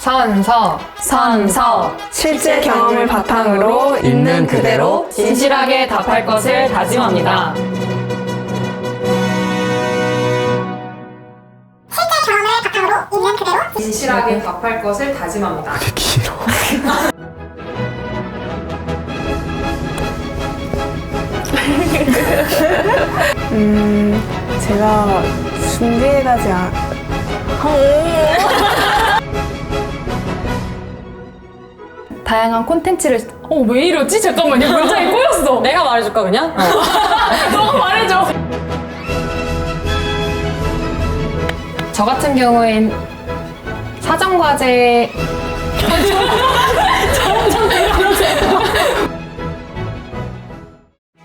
선서 실제 경험을 바탕으로 있는 그대로 진실하게 답할 것을 다짐합니다. 실제 경험을 바탕으로 있는 그대로 진실하게 답할 것을 다짐합니다. 길어. 제가 준비해가지 않... 다양한 콘텐츠를 왜 이러지? 잠깐만요. 문장이 꼬였어. 내가 말해줄까 그냥? 너가 말해줘. 저 같은 경우엔 사정과제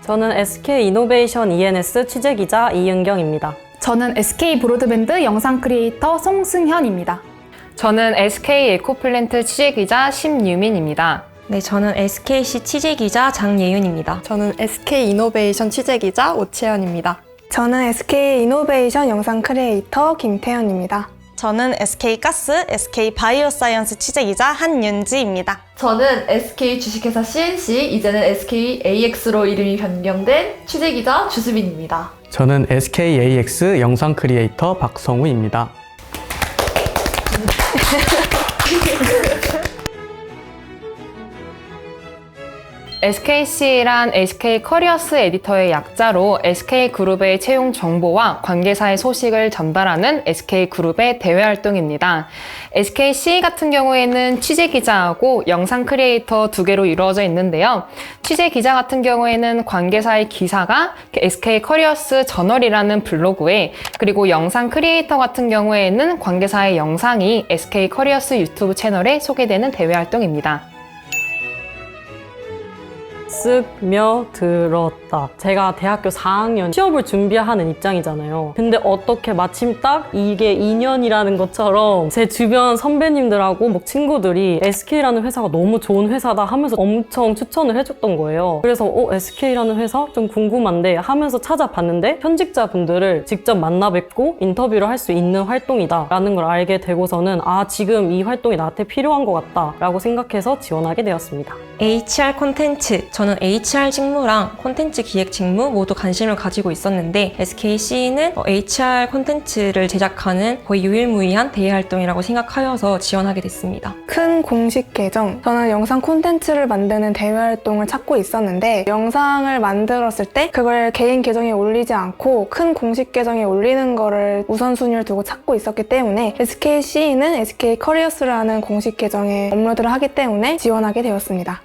저는 SK 이노베이션 ENS 취재기자 이은경입니다. 저는 SK 브로드밴드 영상 크리에이터 송승현입니다. 저는 SK 에코플랜트 취재기자 심유민입니다. 네, 저는 SKC 취재기자 장예윤입니다. 저는 SK 이노베이션 취재기자 오채연입니다. 저는 SK 이노베이션 영상 크리에이터 김태현입니다. 저는 SK가스, SK바이오사이언스 취재기자 한윤지입니다. 저는 SK 주식회사 CNC, 이제는 SKAX로 이름이 변경된 취재기자 주수빈입니다. 저는 SKAX 영상 크리에이터 박성우입니다. SKC란 SK 커리어스 에디터의 약자로 SK그룹의 채용 정보와 관계사의 소식을 전달하는 SK그룹의 대외 활동입니다. SKC 같은 경우에는 취재기자하고 영상 크리에이터 두 개로 이루어져 있는데요. 취재기자 같은 경우에는 관계사의 기사가 SK 커리어스 저널이라는 블로그에, 그리고 영상 크리에이터 같은 경우에는 관계사의 영상이 SK 커리어스 유튜브 채널에 소개되는 대외 활동입니다. 스며들었다. 제가 대학교 4학년 취업을 준비하는 입장이잖아요. 근데 어떻게 마침 딱 이게 인연이라는 것처럼 제 주변 선배님들하고 뭐 친구들이 SK라는 회사가 너무 좋은 회사다 하면서 엄청 추천을 해줬던 거예요. 그래서 SK라는 회사 좀 궁금한데 하면서 찾아봤는데 현직자분들을 직접 만나 뵙고 인터뷰를 할 수 있는 활동이다 라는 걸 알게 되고서는 지금 이 활동이 나한테 필요한 것 같다 라고 생각해서 지원하게 되었습니다. HR 콘텐츠, 저는 HR 직무랑 콘텐츠 기획 직무 모두 관심을 가지고 있었는데 SKC는 HR 콘텐츠를 제작하는 거의 유일무이한 대외 활동이라고 생각하여서 지원하게 됐습니다. 큰 공식 계정, 저는 영상 콘텐츠를 만드는 대외 활동을 찾고 있었는데 영상을 만들었을 때 그걸 개인 계정에 올리지 않고 큰 공식 계정에 올리는 거를 우선순위를 두고 찾고 있었기 때문에 SKC는 SK 커리어스라는 공식 계정에 업로드를 하기 때문에 지원하게 되었습니다.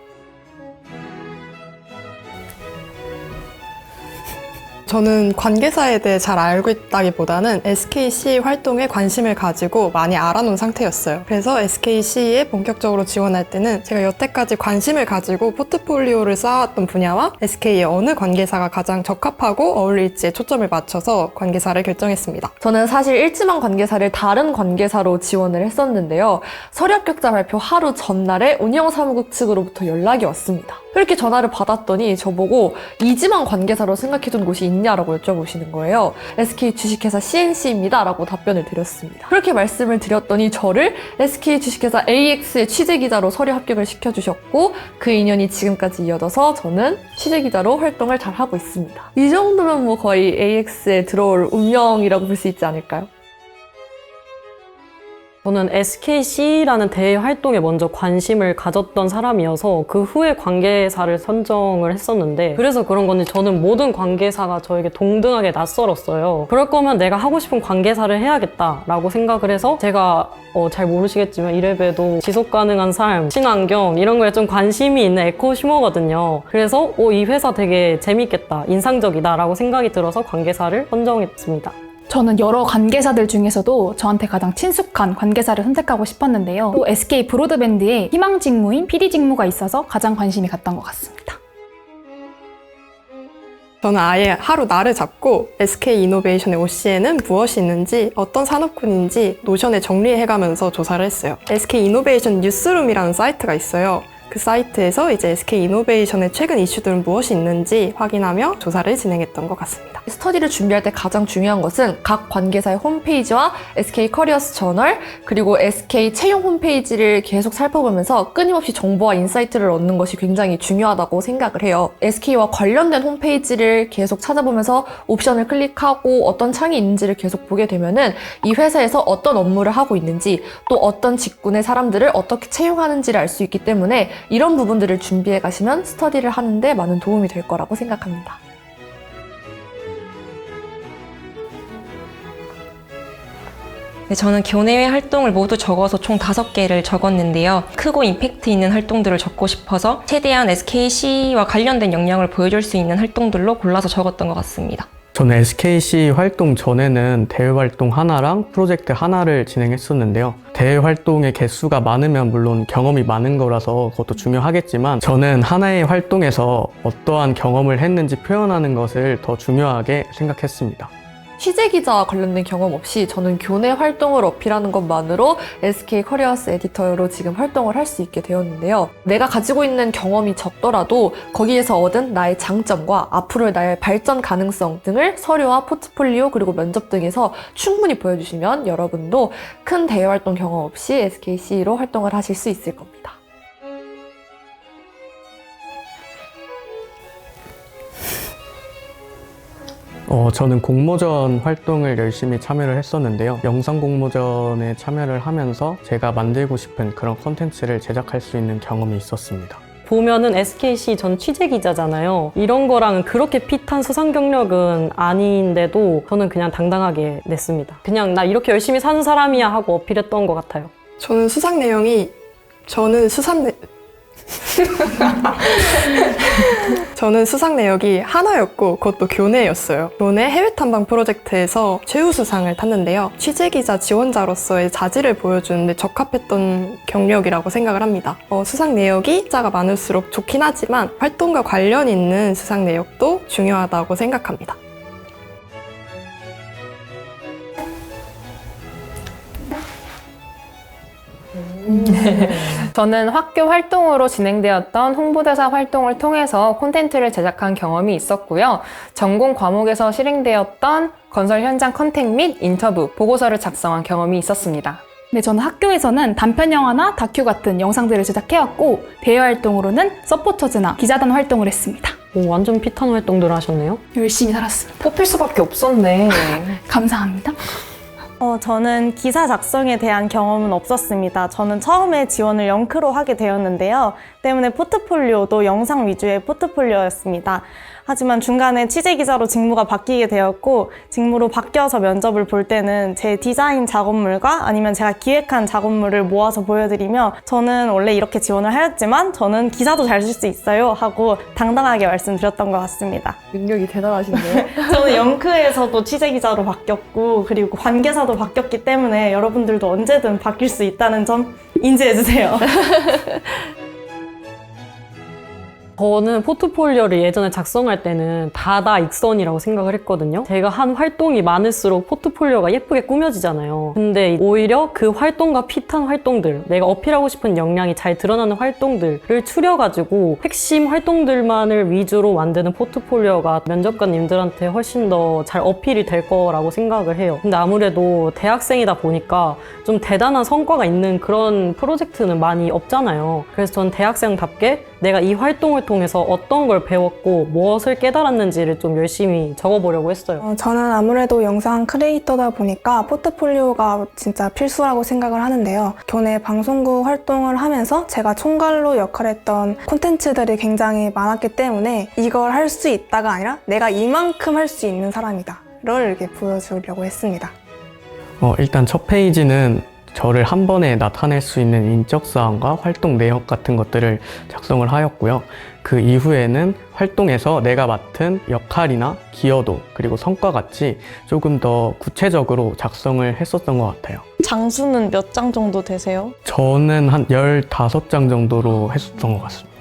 저는 관계사에 대해 잘 알고 있다기보다는 SKC 활동에 관심을 가지고 많이 알아놓은 상태였어요. 그래서 SKC에 본격적으로 지원할 때는 제가 여태까지 관심을 가지고 포트폴리오를 쌓아왔던 분야와 SK의 어느 관계사가 가장 적합하고 어울릴지에 초점을 맞춰서 관계사를 결정했습니다. 저는 사실 일지망 관계사를 다른 관계사로 지원을 했었는데요. 서류 합격자 발표 하루 전날에 운영사무국 측으로부터 연락이 왔습니다. 그렇게 전화를 받았더니 저보고 이지망 관계사로 생각해둔 곳이 있냐라고 여쭤보시는 거예요. SK 주식회사 CNC입니다 라고 답변을 드렸습니다. 그렇게 말씀을 드렸더니 저를 SK 주식회사 AX의 취재기자로 서류 합격을 시켜주셨고 그 인연이 지금까지 이어져서 저는 취재기자로 활동을 잘 하고 있습니다. 이 정도면 뭐 거의 AX에 들어올 운명이라고 볼 수 있지 않을까요? 저는 SKC라는 대외 활동에 먼저 관심을 가졌던 사람이어서 그 후에 관계사를 선정을 했었는데, 그래서 그런 건지 저는 모든 관계사가 저에게 동등하게 낯설었어요. 그럴 거면 내가 하고 싶은 관계사를 해야겠다라고 생각을 해서 제가 잘 모르시겠지만 이래봬도 지속 가능한 삶, 친환경 이런 거에 좀 관심이 있는 에코슈머거든요. 그래서 이 회사 되게 재밌겠다, 인상적이다 라고 생각이 들어서 관계사를 선정했습니다. 저는 여러 관계사들 중에서도 저한테 가장 친숙한 관계사를 선택하고 싶었는데요. 또 SK 브로드밴드에 희망 직무인 PD 직무가 있어서 가장 관심이 갔던 것 같습니다. 저는 아예 하루 날을 잡고 SK 이노베이션의 OC에는 무엇이 있는지, 어떤 산업군인지 노션에 정리해가면서 조사를 했어요. SK 이노베이션 뉴스룸이라는 사이트가 있어요. 그 사이트에서 이제 SK 이노베이션의 최근 이슈들은 무엇이 있는지 확인하며 조사를 진행했던 것 같습니다. 스터디를 준비할 때 가장 중요한 것은 각 관계사의 홈페이지와 SK 커리어스 저널 그리고 SK 채용 홈페이지를 계속 살펴보면서 끊임없이 정보와 인사이트를 얻는 것이 굉장히 중요하다고 생각을 해요. SK와 관련된 홈페이지를 계속 찾아보면서 옵션을 클릭하고 어떤 창이 있는지를 계속 보게 되면은 이 회사에서 어떤 업무를 하고 있는지 또 어떤 직군의 사람들을 어떻게 채용하는지를 알 수 있기 때문에 이런 부분들을 준비해 가시면 스터디를 하는데 많은 도움이 될 거라고 생각합니다. 네, 저는 교내외 활동을 모두 적어서 총 5개를 적었는데요. 크고 임팩트 있는 활동들을 적고 싶어서 최대한 SKC와 관련된 역량을 보여줄 수 있는 활동들로 골라서 적었던 것 같습니다. 저는 SKC 활동 전에는 대외 활동 하나랑 프로젝트 하나를 진행했었는데요. 대외 활동의 개수가 많으면 물론 경험이 많은 거라서 그것도 중요하겠지만 저는 하나의 활동에서 어떠한 경험을 했는지 표현하는 것을 더 중요하게 생각했습니다. 취재기자와 관련된 경험 없이 저는 교내 활동을 어필하는 것만으로 SK 커리어스 에디터로 지금 활동을 할 수 있게 되었는데요. 내가 가지고 있는 경험이 적더라도 거기에서 얻은 나의 장점과 앞으로의 나의 발전 가능성 등을 서류와 포트폴리오 그리고 면접 등에서 충분히 보여주시면 여러분도 큰 대외 활동 경험 없이 SKC로 활동을 하실 수 있을 겁니다. 저는 공모전 활동을 열심히 참여를 했었는데요. 영상 공모전에 참여를 하면서 제가 만들고 싶은 그런 콘텐츠를 제작할 수 있는 경험이 있었습니다. 보면은 SKC 전 취재기자잖아요. 이런 거랑은 그렇게 핏한 수상 경력은 아닌데도 저는 그냥 당당하게 냈습니다. 그냥 나 이렇게 열심히 사는 사람이야 하고 어필했던 것 같아요. 저는 수상 내용이 하나였고 그것도 교내였어요. 교내 해외 탐방 프로젝트에서 최우수상을 탔는데요. 취재기자 지원자로서의 자질을 보여주는데 적합했던 경력이라고 생각을 합니다. 수상 내역이 숫자가 많을수록 좋긴 하지만 활동과 관련 있는 수상 내역도 중요하다고 생각합니다. 저는 학교 활동으로 진행되었던 홍보대사 활동을 통해서 콘텐츠를 제작한 경험이 있었고요. 전공 과목에서 실행되었던 건설 현장 컨택 및 인터뷰, 보고서를 작성한 경험이 있었습니다. 네, 저는 학교에서는 단편 영화나 다큐 같은 영상들을 제작해왔고 대외 활동으로는 서포터즈나 기자단 활동을 했습니다. 오, 완전 핏한 활동들 하셨네요. 열심히 살았습니다. 뽑힐 수밖에 없었네. 감사합니다. 저는 기사 작성에 대한 경험은 없었습니다. 저는 처음에 지원을 영크로 하게 되었는데요. 때문에 포트폴리오도 영상 위주의 포트폴리오였습니다. 하지만 중간에 취재기자로 직무가 바뀌게 되었고 직무로 바뀌어서 면접을 볼 때는 제 디자인 작업물과 아니면 제가 기획한 작업물을 모아서 보여드리며 저는 원래 이렇게 지원을 하였지만 저는 기사도 잘 쓸 수 있어요 하고 당당하게 말씀드렸던 것 같습니다. 능력이 대단하신데요? 저는 영크에서도 취재기자로 바뀌었고 그리고 관계사도 바뀌었기 때문에 여러분들도 언제든 바뀔 수 있다는 점 인지해주세요. 저는 포트폴리오를 예전에 작성할 때는 다다익선이라고 생각을 했거든요. 제가 한 활동이 많을수록 포트폴리오가 예쁘게 꾸며지잖아요. 근데 오히려 그 활동과 핏한 활동들, 내가 어필하고 싶은 역량이 잘 드러나는 활동들을 추려가지고 핵심 활동들만을 위주로 만드는 포트폴리오가 면접관님들한테 훨씬 더 잘 어필이 될 거라고 생각을 해요. 근데 아무래도 대학생이다 보니까 좀 대단한 성과가 있는 그런 프로젝트는 많이 없잖아요. 그래서 전 대학생답게 내가 이 활동을 통해서 어떤 걸 배웠고 무엇을 깨달았는지를 좀 열심히 적어보려고 했어요. 저는 아무래도 영상 크리에이터다 보니까 포트폴리오가 진짜 필수라고 생각을 하는데요. 교내 방송국 활동을 하면서 제가 총괄로 역할했던 콘텐츠들이 굉장히 많았기 때문에 이걸 할 수 있다가 아니라 내가 이만큼 할 수 있는 사람이다 를 이렇게 보여주려고 했습니다. 일단 첫 페이지는 저를 한 번에 나타낼 수 있는 인적사항과 활동 내역 같은 것들을 작성을 하였고요. 그 이후에는 활동에서 내가 맡은 역할이나 기여도 그리고 성과 같이 조금 더 구체적으로 작성을 했었던 것 같아요. 장수는 몇 장 정도 되세요? 저는 한 15장 정도로 했었던 것 같습니다.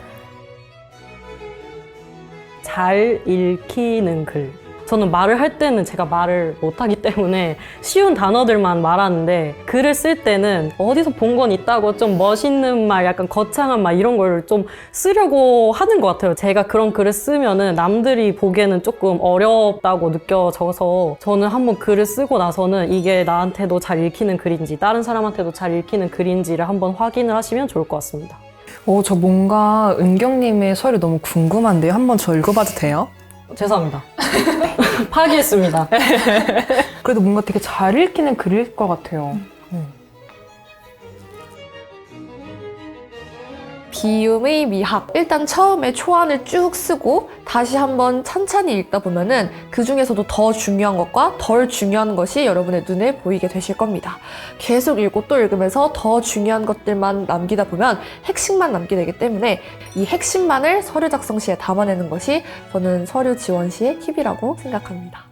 잘 읽히는 글. 저는 말을 할 때는 제가 말을 못하기 때문에 쉬운 단어들만 말하는데 글을 쓸 때는 어디서 본 건 있다고 좀 멋있는 말, 약간 거창한 말 이런 걸 좀 쓰려고 하는 것 같아요. 제가 그런 글을 쓰면은 남들이 보기에는 조금 어렵다고 느껴져서 저는 한번 글을 쓰고 나서는 이게 나한테도 잘 읽히는 글인지 다른 사람한테도 잘 읽히는 글인지를 한번 확인을 하시면 좋을 것 같습니다. 저 뭔가 은경님의 서류 너무 궁금한데요. 한번 저 읽어봐도 돼요? 죄송합니다. 파기했습니다. 그래도 뭔가 되게 잘 읽히는 글일 것 같아요. 비음의 미학. 일단 처음에 초안을 쭉 쓰고 다시 한번 찬찬히 읽다 보면은 그 중에서도 더 중요한 것과 덜 중요한 것이 여러분의 눈에 보이게 되실 겁니다. 계속 읽고 또 읽으면서 더 중요한 것들만 남기다 보면 핵심만 남게 되기 때문에 이 핵심만을 서류 작성 시에 담아내는 것이 저는 서류 지원 시의 팁이라고 생각합니다.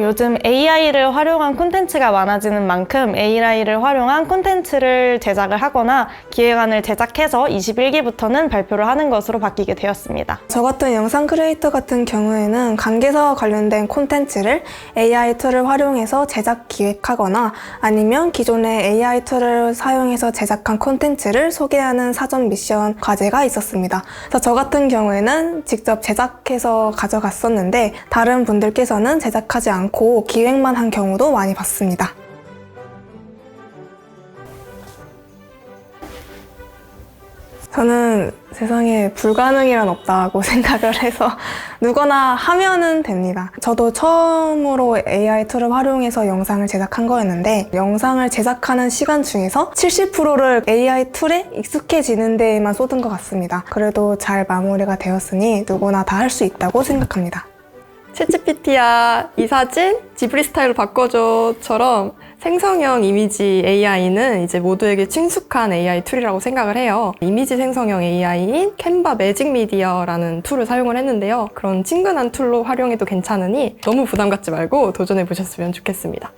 요즘 AI를 활용한 콘텐츠가 많아지는 만큼 AI를 활용한 콘텐츠를 제작을 하거나 기획안을 제작해서 21기부터는 발표를 하는 것으로 바뀌게 되었습니다. 저 같은 영상 크리에이터 같은 경우에는 관계사와 관련된 콘텐츠를 AI 툴을 활용해서 제작 기획하거나 아니면 기존의 AI 툴을 사용해서 제작한 콘텐츠를 소개하는 사전 미션 과제가 있었습니다. 그래서 저 같은 경우에는 직접 제작해서 가져갔었는데 다른 분들께서는 제작하지 않고 기획만 한 경우도 많이 봤습니다. 저는 세상에 불가능이란 없다고 생각을 해서 누구나 하면은 됩니다. 저도 처음으로 AI 툴을 활용해서 영상을 제작한 거였는데 영상을 제작하는 시간 중에서 70%를 AI 툴에 익숙해지는 데에만 쏟은 것 같습니다. 그래도 잘 마무리가 되었으니 누구나 다 할 수 있다고 생각합니다. 챗GPT야, 이 사진 지브리 스타일로 바꿔줘처럼 생성형 이미지 AI는 이제 모두에게 친숙한 AI 툴이라고 생각을 해요. 이미지 생성형 AI인 캔바 매직 미디어라는 툴을 사용을 했는데요. 그런 친근한 툴로 활용해도 괜찮으니 너무 부담 갖지 말고 도전해 보셨으면 좋겠습니다.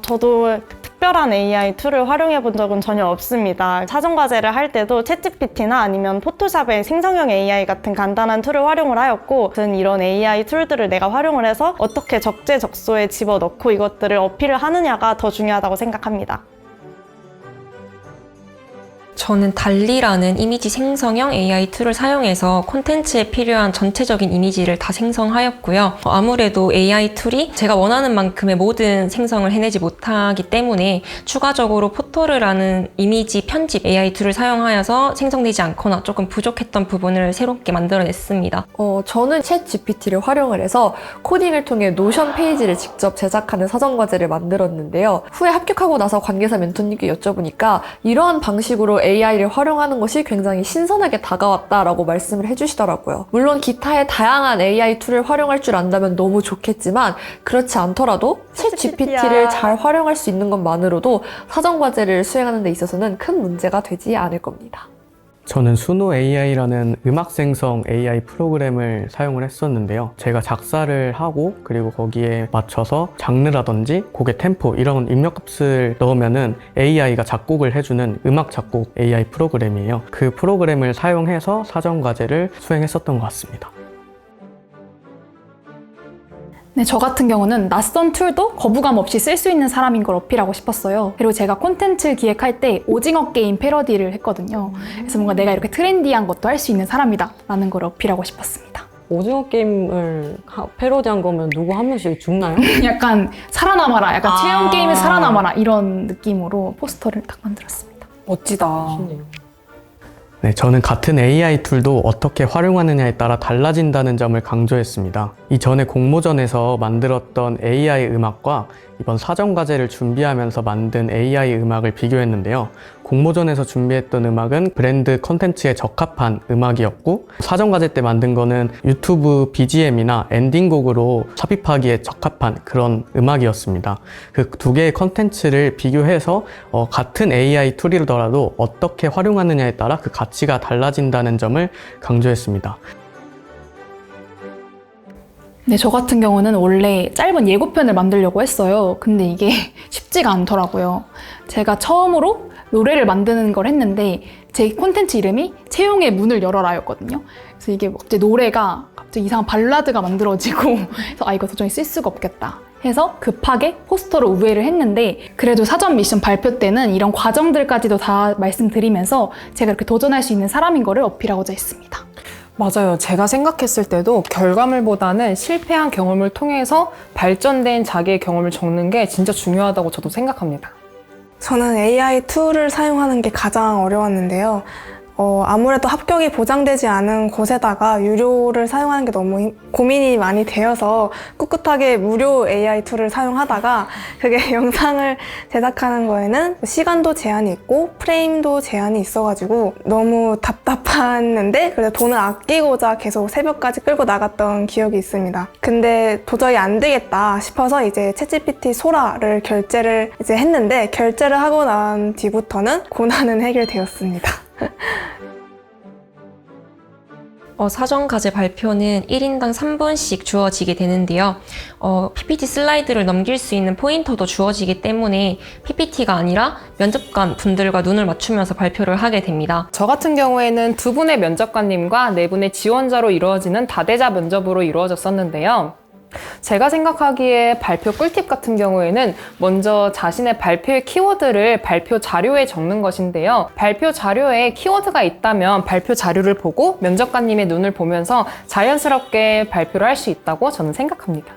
저도 특별한 AI 툴을 활용해 본 적은 전혀 없습니다. 사전 과제를 할 때도 챗GPT나 아니면 포토샵의 생성형 AI 같은 간단한 툴을 활용을 하였고, 저는 이런 AI 툴들을 내가 활용을 해서 어떻게 적재적소에 집어넣고 이것들을 어필을 하느냐가 더 중요하다고 생각합니다. 저는 달리라는 이미지 생성형 AI 툴을 사용해서 콘텐츠에 필요한 전체적인 이미지를 다 생성하였고요. 아무래도 AI 툴이 제가 원하는 만큼의 모든 생성을 해내지 못하기 때문에 추가적으로 포토르라는 이미지 편집 AI 툴을 사용하여서 생성되지 않거나 조금 부족했던 부분을 새롭게 만들어냈습니다. 저는 챗 GPT를 활용을 해서 코딩을 통해 노션 페이지를 직접 제작하는 사전과제를 만들었는데요. 후에 합격하고 나서 관계사 멘토님께 여쭤보니까 이러한 방식으로 AI를 활용하는 것이 굉장히 신선하게 다가왔다라고 말씀을 해주시더라고요. 물론 기타의 다양한 AI 툴을 활용할 줄 안다면 너무 좋겠지만 그렇지 않더라도 챗 GPT를 잘 활용할 수 있는 것만으로도 사전과제를 수행하는 데 있어서는 큰 문제가 되지 않을 겁니다. 저는 수노 AI라는 음악 생성 AI 프로그램을 사용을 했었는데요. 제가 작사를 하고 그리고 거기에 맞춰서 장르라든지 곡의 템포 이런 입력값을 넣으면은 AI가 작곡을 해주는 음악 작곡 AI 프로그램이에요. 그 프로그램을 사용해서 사전 과제를 수행했었던 것 같습니다. 네, 저 같은 경우는 낯선 툴도 거부감 없이 쓸 수 있는 사람인 걸 어필하고 싶었어요. 그리고 제가 콘텐츠 기획할 때 오징어 게임 패러디를 했거든요. 그래서 뭔가 내가 이렇게 트렌디한 것도 할 수 있는 사람이다 라는 걸 어필하고 싶었습니다. 오징어 게임을 패러디한 거면 누구 한 명씩 죽나요? 약간 살아남아라, 약간 체험 게임에 살아남아라 이런 느낌으로 포스터를 딱 만들었습니다. 멋지다. 네, 저는 같은 AI 툴도 어떻게 활용하느냐에 따라 달라진다는 점을 강조했습니다. 이전에 공모전에서 만들었던 AI 음악과 이번 사전과제를 준비하면서 만든 AI 음악을 비교했는데요. 공모전에서 준비했던 음악은 브랜드 컨텐츠에 적합한 음악이었고 사전과제 때 만든 거는 유튜브 BGM이나 엔딩곡으로 삽입하기에 적합한 그런 음악이었습니다. 그 두 개의 컨텐츠를 비교해서 같은 AI 툴이더라도 어떻게 활용하느냐에 따라 그 가치가 달라진다는 점을 강조했습니다. 네, 저 같은 경우는 원래 짧은 예고편을 만들려고 했어요. 근데 이게 쉽지가 않더라고요. 제가 처음으로 노래를 만드는 걸 했는데 제 콘텐츠 이름이 채용의 문을 열어라였거든요. 그래서 이게 갑자기 노래가 갑자기 이상한 발라드가 만들어지고 그래서 이거 도저히 쓸 수가 없겠다 해서 급하게 포스터로 우회를 했는데 그래도 사전 미션 발표 때는 이런 과정들까지도 다 말씀드리면서 제가 이렇게 도전할 수 있는 사람인 거를 어필하고자 했습니다. 맞아요. 제가 생각했을 때도 결과물보다는 실패한 경험을 통해서 발전된 자기의 경험을 적는 게 진짜 중요하다고 저도 생각합니다. 저는 AI 툴을 사용하는 게 가장 어려웠는데요. 아무래도 합격이 보장되지 않은 곳에다가 유료를 사용하는 게 너무 고민이 많이 되어서 꿋꿋하게 무료 AI 툴을 사용하다가 그게 영상을 제작하는 거에는 시간도 제한이 있고 프레임도 제한이 있어가지고 너무 답답했는데 그래도 돈을 아끼고자 계속 새벽까지 끌고 나갔던 기억이 있습니다. 근데 도저히 안 되겠다 싶어서 이제 챗GPT 소라를 결제를 이제 했는데 결제를 하고 난 뒤부터는 고난은 해결되었습니다. 사전 과제 발표는 1인당 3분씩 주어지게 되는데요. PPT 슬라이드를 넘길 수 있는 포인터도 주어지기 때문에 PPT가 아니라 면접관 분들과 눈을 맞추면서 발표를 하게 됩니다. 저 같은 경우에는 2분의 면접관님과 4분의 지원자로 이루어지는 다대자 면접으로 이루어졌었는데요. 제가 생각하기에 발표 꿀팁 같은 경우에는 먼저 자신의 발표의 키워드를 발표 자료에 적는 것인데요. 발표 자료에 키워드가 있다면 발표 자료를 보고 면접관님의 눈을 보면서 자연스럽게 발표를 할 수 있다고 저는 생각합니다.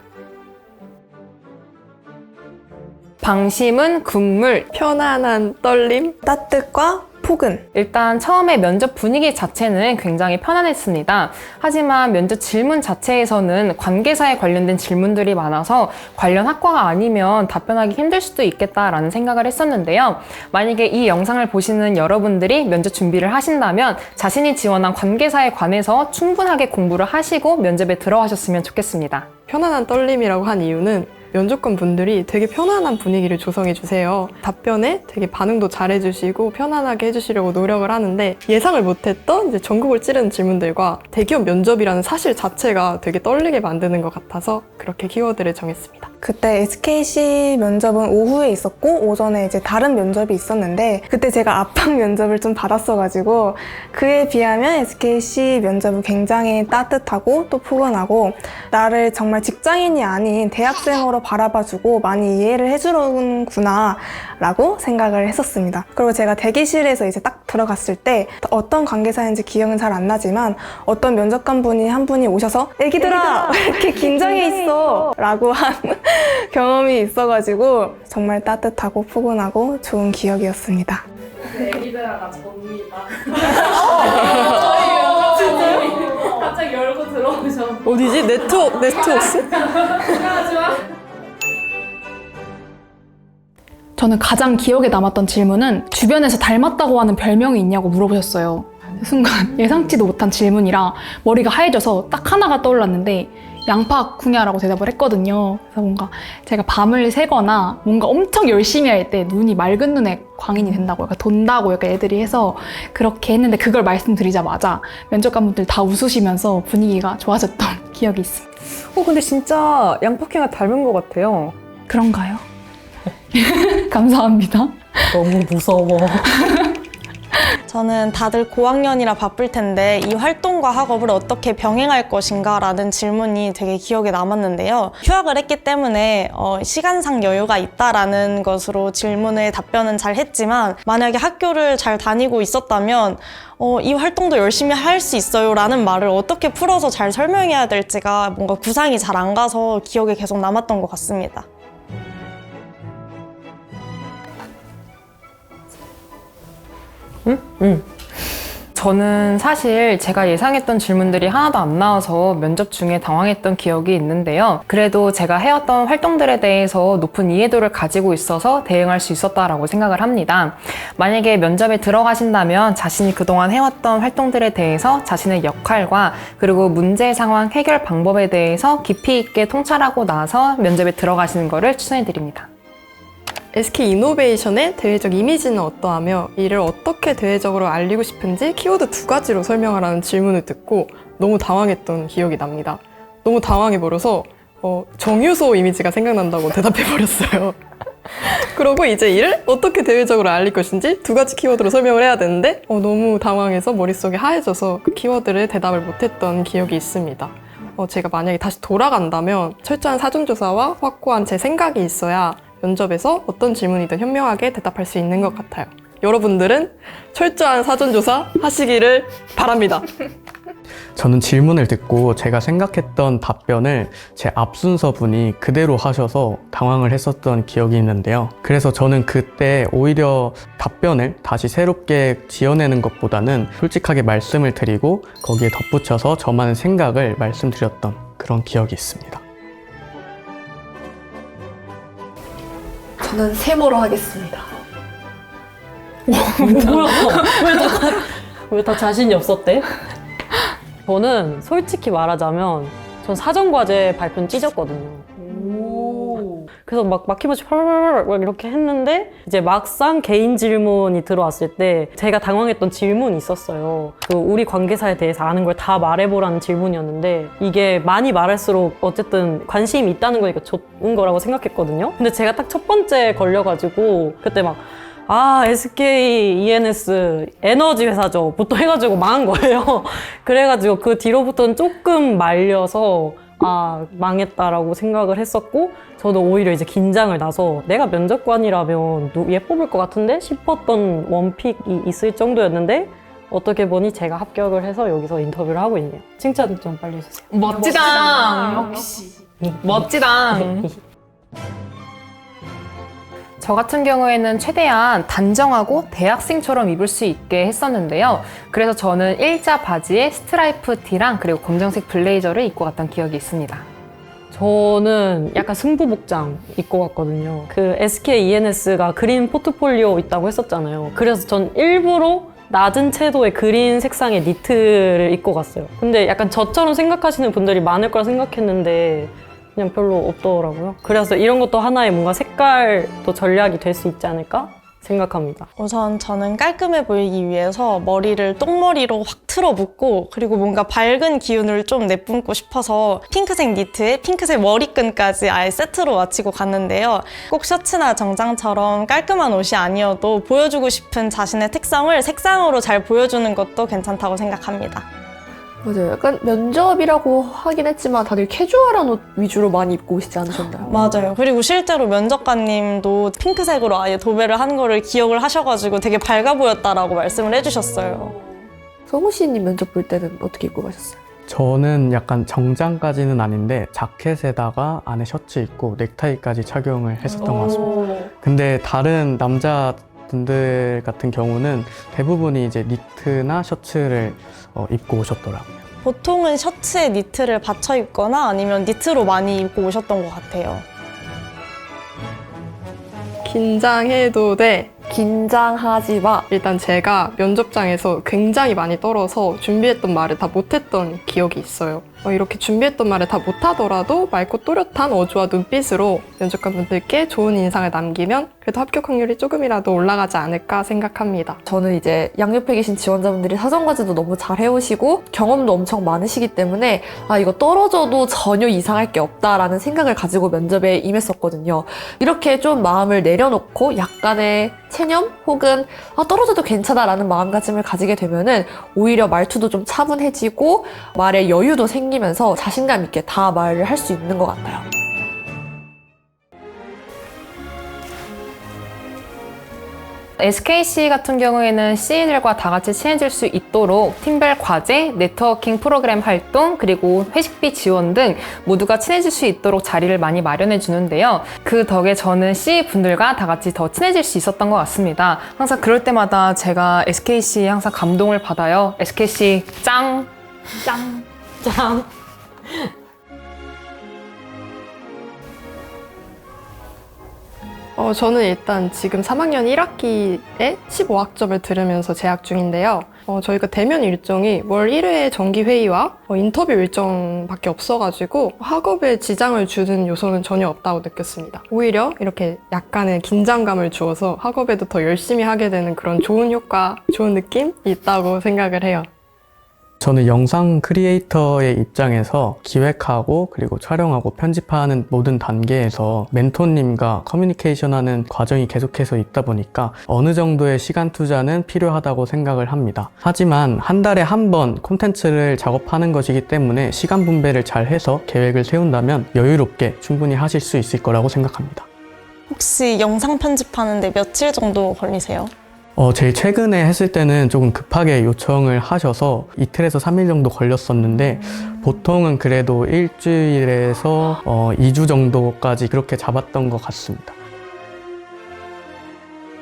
방심은 금물, 편안한 떨림, 따뜻과 폭은 일단 처음에 면접 분위기 자체는 굉장히 편안했습니다. 하지만 면접 질문 자체에서는 관계사에 관련된 질문들이 많아서 관련 학과가 아니면 답변하기 힘들 수도 있겠다라는 생각을 했었는데요. 만약에 이 영상을 보시는 여러분들이 면접 준비를 하신다면 자신이 지원한 관계사에 관해서 충분하게 공부를 하시고 면접에 들어가셨으면 좋겠습니다. 편안한 떨림이라고 한 이유는 면접관 분들이 되게 편안한 분위기를 조성해 주세요. 답변에 되게 반응도 잘해주시고 편안하게 해주시려고 노력을 하는데 예상을 못했던 이제 전국을 찌르는 질문들과 대기업 면접이라는 사실 자체가 되게 떨리게 만드는 것 같아서 그렇게 키워드를 정했습니다. 그때 SKC 면접은 오후에 있었고 오전에 이제 다른 면접이 있었는데 그때 제가 압박 면접을 좀 받았어가지고 그에 비하면 SKC 면접은 굉장히 따뜻하고 또 포근하고 나를 정말 직장인이 아닌 대학생으로 바라봐주고 많이 이해를 해주는구나 라고 생각을 했었습니다. 그리고 제가 대기실에서 이제 딱 들어갔을 때 어떤 관계사인지 기억은 잘 안 나지만 어떤 면접관 분이 한 분이 오셔서 애기들아 왜 이렇게 긴장해 있어 라고 한 경험이 있어가지고 정말 따뜻하고 포근하고 좋은 기억이었습니다. 애기들아가 접니다. 진짜요? 갑자기 열고 들어오셔. 어디지? 네트워크스? 저는 가장 기억에 남았던 질문은 주변에서 닮았다고 하는 별명이 있냐고 물어보셨어요. 순간 예상치도 못한 질문이라 머리가 하얘져서 딱 하나가 떠올랐는데 양파쿠냐라고 대답을 했거든요. 그래서 뭔가 제가 밤을 새거나 뭔가 엄청 열심히 할 때 눈이 맑은 눈에 광인이 된다고 약간 돈다고 약간 애들이 해서 그렇게 했는데 그걸 말씀드리자마자 면접관분들 다 웃으시면서 분위기가 좋아졌던 기억이 있습니다. 근데 진짜 양파킹과 닮은 것 같아요. 그런가요? 감사합니다. 너무 무서워. 저는 다들 고학년이라 바쁠 텐데 이 활동과 학업을 어떻게 병행할 것인가 라는 질문이 되게 기억에 남았는데요. 휴학을 했기 때문에 시간상 여유가 있다라는 것으로 질문을 답변은 잘 했지만 만약에 학교를 잘 다니고 있었다면 이 활동도 열심히 할 수 있어요 라는 말을 어떻게 풀어서 잘 설명해야 될지가 뭔가 구상이 잘 안 가서 기억에 계속 남았던 것 같습니다. 저는 사실 제가 예상했던 질문들이 하나도 안 나와서 면접 중에 당황했던 기억이 있는데요. 그래도 제가 해왔던 활동들에 대해서 높은 이해도를 가지고 있어서 대응할 수 있었다라고 생각을 합니다. 만약에 면접에 들어가신다면 자신이 그동안 해왔던 활동들에 대해서 자신의 역할과 그리고 문제 상황 해결 방법에 대해서 깊이 있게 통찰하고 나서 면접에 들어가시는 것을 추천해드립니다. SK 이노베이션의 대외적 이미지는 어떠하며 이를 어떻게 대외적으로 알리고 싶은지 키워드 2가지로 설명하라는 질문을 듣고 너무 당황했던 기억이 납니다. 너무 당황해버려서 정유소 이미지가 생각난다고 대답해버렸어요. 그러고 이제 이를 어떻게 대외적으로 알릴 것인지 두 가지 키워드로 설명을 해야 되는데 너무 당황해서 머릿속이 하얘져서 그 키워드를 대답을 못했던 기억이 있습니다. 제가 만약에 다시 돌아간다면 철저한 사전조사와 확고한 제 생각이 있어야 면접에서 어떤 질문이든 현명하게 대답할 수 있는 것 같아요. 여러분들은 철저한 사전조사 하시기를 바랍니다. 저는 질문을 듣고 제가 생각했던 답변을 제 앞순서 분이 그대로 하셔서 당황을 했었던 기억이 있는데요. 그래서 저는 그때 오히려 답변을 다시 새롭게 지어내는 것보다는 솔직하게 말씀을 드리고 거기에 덧붙여서 저만의 생각을 말씀드렸던 그런 기억이 있습니다. 저는 세모로 하겠습니다. 뭐야? 왜 다 자신이 없었대? 저는 솔직히 말하자면 전 사전과제 발표는 찢었거든요. 그래서 막 막히마치 막 이렇게 했는데 이제 막상 개인 질문이 들어왔을 때 제가 당황했던 질문이 있었어요. 그 우리 관계사에 대해서 아는 걸 다 말해보라는 질문이었는데 이게 많이 말할수록 어쨌든 관심이 있다는 거니까 좋은 거라고 생각했거든요. 근데 제가 딱 첫 번째 걸려가지고 그때 막 SK ENS 에너지 회사죠. 부터 해가지고 망한 거예요. 그래가지고 그 뒤로부터는 조금 말려서 망했다라고 생각을 했었고 저도 오히려 이제 긴장을 나서 내가 면접관이라면 얘 뽑을 것 같은데 싶었던 원픽이 있을 정도였는데 어떻게 보니 제가 합격을 해서 여기서 인터뷰를 하고 있네요. 칭찬 좀 빨리 해주세요. 멋지다. 역시. 멋지다. 저 같은 경우에는 최대한 단정하고 대학생처럼 입을 수 있게 했었는데요. 그래서 저는 일자 바지에 스트라이프 티랑 그리고 검정색 블레이저를 입고 갔던 기억이 있습니다. 저는 약간 승부복장 입고 갔거든요. 그 SK ENS가 그린 포트폴리오 있다고 했었잖아요. 그래서 전 일부러 낮은 채도의 그린 색상의 니트를 입고 갔어요. 근데 약간 저처럼 생각하시는 분들이 많을 거라 생각했는데 그냥 별로 없더라고요. 그래서 이런 것도 하나의 뭔가 색깔도 전략이 될 수 있지 않을까 생각합니다. 우선 저는 깔끔해 보이기 위해서 머리를 똥머리로 확 틀어 묶고 그리고 뭔가 밝은 기운을 좀 내뿜고 싶어서 핑크색 니트에 핑크색 머리끈까지 아예 세트로 마치고 갔는데요. 꼭 셔츠나 정장처럼 깔끔한 옷이 아니어도 보여주고 싶은 자신의 특성을 색상으로 잘 보여주는 것도 괜찮다고 생각합니다. 맞아요. 약간 면접이라고 하긴 했지만 다들 캐주얼한 옷 위주로 많이 입고 오시지 않으셨나요? 맞아요. 그리고 실제로 면접관님도 핑크색으로 아예 도배를 한 거를 기억을 하셔가지고 되게 밝아 보였다라고 말씀을 해주셨어요. 성우 씨님 면접 볼 때는 어떻게 입고 가셨어요? 저는 약간 정장까지는 아닌데 자켓에다가 안에 셔츠 입고 넥타이까지 착용을 했었던 것 같습니다. 근데 다른 남자분들 같은 경우는 대부분이 이제 니트나 셔츠를 입고 오셨더라고요. 보통은 셔츠에 니트를 받쳐 입거나 아니면 니트로 많이 입고 오셨던 것 같아요. 긴장해도 돼. 긴장하지 마. 일단 제가 면접장에서 굉장히 많이 떨어서 준비했던 말을 다 못했던 기억이 있어요. 이렇게 준비했던 말을 다 못하더라도 맑고 또렷한 어조와 눈빛으로 면접관분들께 좋은 인상을 남기면 그래도 합격 확률이 조금이라도 올라가지 않을까 생각합니다. 저는 이제 양옆에 계신 지원자분들이 사전과제도 너무 잘 해오시고 경험도 엄청 많으시기 때문에 이거 떨어져도 전혀 이상할 게 없다라는 생각을 가지고 면접에 임했었거든요. 이렇게 좀 마음을 내려놓고 약간의 체념 혹은 떨어져도 괜찮아라는 마음가짐을 가지게 되면은 오히려 말투도 좀 차분해지고 말에 여유도 생기면서 자신감 있게 다 말을 할 수 있는 것 같아요. SKC 같은 경우에는 C들과 다 같이 친해질 수 있도록 팀별 과제, 네트워킹 프로그램 활동, 그리고 회식비 지원 등 모두가 친해질 수 있도록 자리를 많이 마련해 주는데요. 그 덕에 저는 C 분들과 다 같이 더 친해질 수 있었던 것 같습니다. 항상 그럴 때마다 제가 SKC에 항상 감동을 받아요. SKC 짱! 짱! 짱! 저는 일단 지금 3학년 1학기에 15학점을 들으면서 재학 중인데요. 저희가 대면 일정이 월 1회 정기회의와 인터뷰 일정밖에 없어가지고 학업에 지장을 주는 요소는 전혀 없다고 느꼈습니다. 오히려 이렇게 약간의 긴장감을 주어서 학업에도 더 열심히 하게 되는 그런 좋은 효과, 좋은 느낌이 있다고 생각을 해요. 저는 영상 크리에이터의 입장에서 기획하고 그리고 촬영하고 편집하는 모든 단계에서 멘토님과 커뮤니케이션하는 과정이 계속해서 있다 보니까 어느 정도의 시간 투자는 필요하다고 생각을 합니다. 하지만 한 달에 한 번 콘텐츠를 작업하는 것이기 때문에 시간 분배를 잘 해서 계획을 세운다면 여유롭게 충분히 하실 수 있을 거라고 생각합니다. 혹시 영상 편집하는데 며칠 정도 걸리세요? 제일 최근에 했을 때는 조금 급하게 요청을 하셔서 이틀에서 3일 정도 걸렸었는데 보통은 그래도 일주일에서 2주 정도까지 그렇게 잡았던 것 같습니다.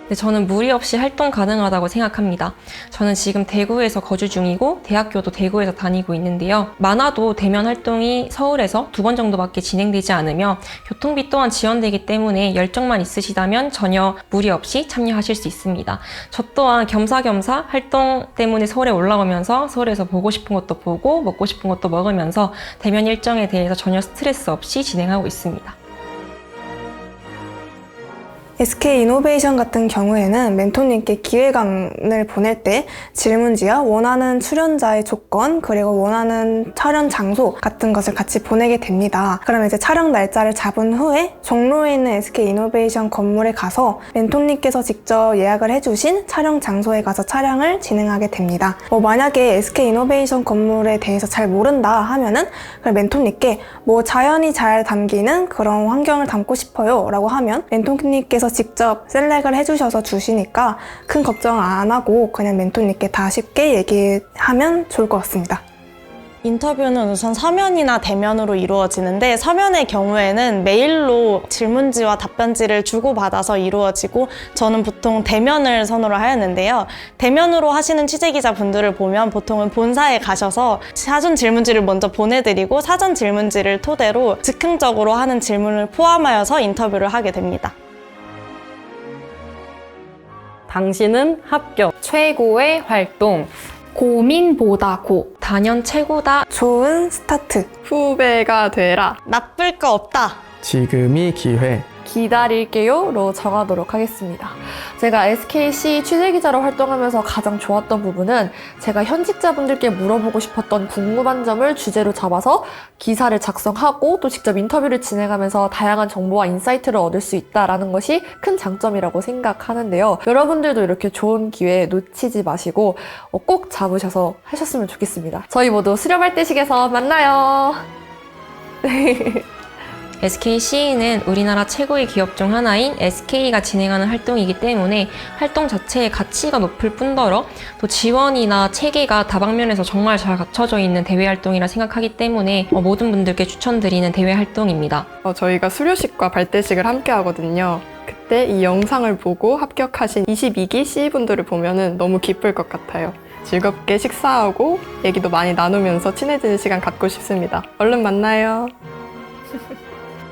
네, 저는 무리 없이 활동 가능하다고 생각합니다. 저는 지금 대구에서 거주 중이고 대학교도 대구에서 다니고 있는데요. 많아도 대면 활동이 서울에서 2번 정도밖에 진행되지 않으며 교통비 또한 지원되기 때문에 열정만 있으시다면 전혀 무리 없이 참여하실 수 있습니다. 저 또한 겸사겸사 활동 때문에 서울에 올라오면서 서울에서 보고 싶은 것도 보고 먹고 싶은 것도 먹으면서 대면 일정에 대해서 전혀 스트레스 없이 진행하고 있습니다. SK이노베이션 같은 경우에는 멘토님께 기획안을 보낼 때 질문지와 원하는 출연자의 조건 그리고 원하는 촬영 장소 같은 것을 같이 보내게 됩니다. 그러면 이제 촬영 날짜를 잡은 후에 종로에 있는 SK이노베이션 건물에 가서 멘토님께서 직접 예약을 해주신 촬영 장소에 가서 촬영을 진행하게 됩니다. 만약에 SK이노베이션 건물에 대해서 잘 모른다 하면은 멘토님께 자연이 잘 담기는 그런 환경을 담고 싶어요 라고 하면 멘토님께서 직접 셀렉을 해주셔서 주시니까 큰 걱정 안 하고 그냥 멘토님께 다 쉽게 얘기하면 좋을 것 같습니다. 인터뷰는 우선 서면이나 대면으로 이루어지는데 서면의 경우에는 메일로 질문지와 답변지를 주고받아서 이루어지고 저는 보통 대면을 선호를 하였는데요. 대면으로 하시는 취재기자분들을 보면 보통은 본사에 가셔서 사전 질문지를 먼저 보내드리고 사전 질문지를 토대로 즉흥적으로 하는 질문을 포함하여서 인터뷰를 하게 됩니다. 당신은 합격. 최고의 활동. 고민보다 고. 단연 최고다. 좋은 스타트. 후배가 되라. 나쁠 거 없다. 지금이 기회. 기다릴게요로 정하도록 하겠습니다. 제가 SKC 취재기자로 활동하면서 가장 좋았던 부분은 제가 현직자분들께 물어보고 싶었던 궁금한 점을 주제로 잡아서 기사를 작성하고 또 직접 인터뷰를 진행하면서 다양한 정보와 인사이트를 얻을 수 있다는 것이 큰 장점이라고 생각하는데요. 여러분들도 이렇게 좋은 기회 놓치지 마시고 꼭 잡으셔서 하셨으면 좋겠습니다. 저희 모두 수렵할 때식에서 만나요. SKC는 우리나라 최고의 기업 중 하나인 SK가 진행하는 활동이기 때문에 활동 자체의 가치가 높을 뿐더러 또 지원이나 체계가 다방면에서 정말 잘 갖춰져 있는 대외 활동이라 생각하기 때문에 모든 분들께 추천드리는 대외 활동입니다. 저희가 수료식과 발대식을 함께 하거든요. 그때 이 영상을 보고 합격하신 22기 C분들을 보면은 너무 기쁠 것 같아요. 즐겁게 식사하고 얘기도 많이 나누면서 친해지는 시간 갖고 싶습니다. 얼른 만나요.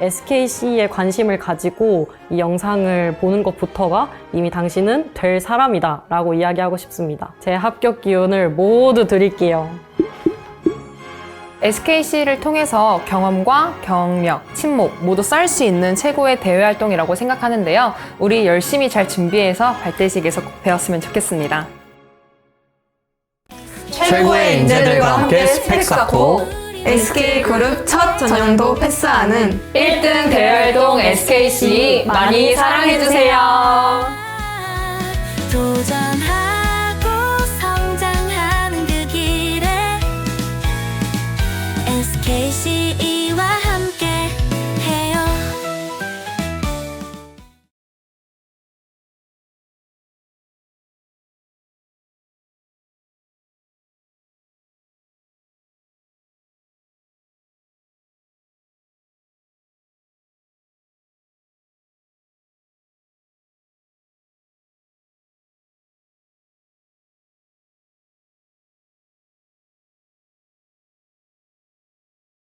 SKC에 관심을 가지고 이 영상을 보는 것부터가 이미 당신은 될 사람이다 라고 이야기하고 싶습니다. 제 합격 기운을 모두 드릴게요. SKC를 통해서 경험과 경력, 친목 모두 쌓을 수 있는 최고의 대외 활동이라고 생각하는데요. 우리 열심히 잘 준비해서 발대식에서 꼭 배웠으면 좋겠습니다. 최고의 인재들과 함께 스펙 쌓고 SK그룹 첫 전형도 패스하는 1등 대활동 SKC 많이 사랑해주세요. 도전